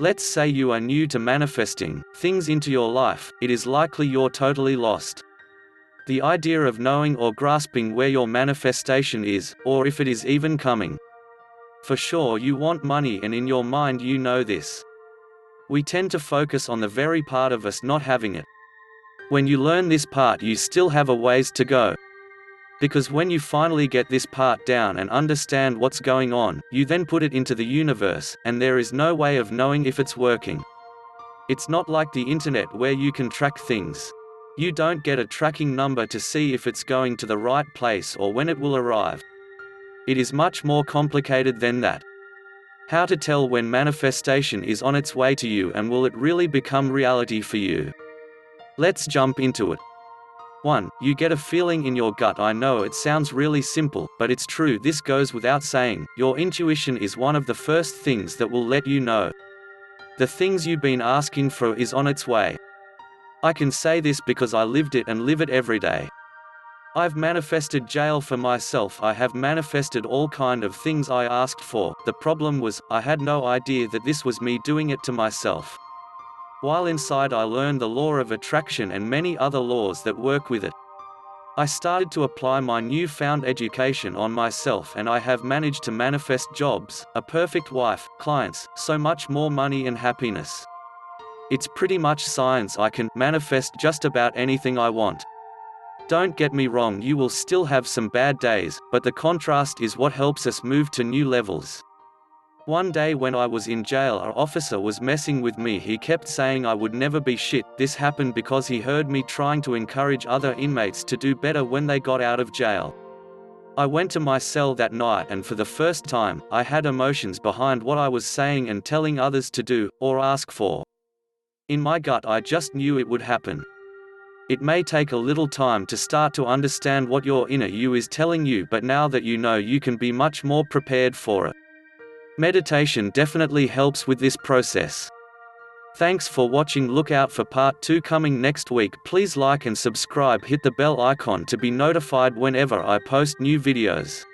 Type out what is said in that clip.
Let's say you are new to manifesting things into your life, it is likely you're totally lost. The idea of knowing or grasping where your manifestation is, or if it is even coming. For sure you want money, and in your mind you know this. We tend to focus on the very part of us not having it. When you learn this part, you still have a ways to go. Because when you finally get this part down and understand what's going on, you then put it into the universe, and there is no way of knowing if it's working. It's not like the internet where you can track things. You don't get a tracking number to see if it's going to the right place or when it will arrive. It is much more complicated than that. How to tell when manifestation is on its way to you, and will it really become reality for you? Let's jump into it. 1. You get a feeling in your gut. I know it sounds really simple, but it's true. This goes without saying. Your intuition is one of the first things that will let you know the things you've been asking for is on its way. I can say this because I lived it and live it every day. I've manifested jail for myself. I have manifested all kind of things I asked for. The problem was, I had no idea that this was me doing it to myself. While inside, I learned the law of attraction and many other laws that work with it. I started to apply my newfound education on myself, and I have managed to manifest jobs, a perfect wife, clients, so much more money and happiness. It's pretty much science. I can manifest just about anything I want. Don't get me wrong, you will still have some bad days, but the contrast is what helps us move to new levels. One day when I was in jail, an officer was messing with me. He kept saying I would never be shit. This happened because he heard me trying to encourage other inmates to do better when they got out of jail. I went to my cell that night, and for the first time, I had emotions behind what I was saying and telling others to do, or ask for. In my gut, I just knew it would happen. It may take a little time to start to understand what your inner you is telling you, but now that you know, you can be much more prepared for it. Meditation definitely helps with this process. Thanks for watching. Look out for part 2 coming next week. Please like and subscribe. Hit the bell icon to be notified whenever I post new videos.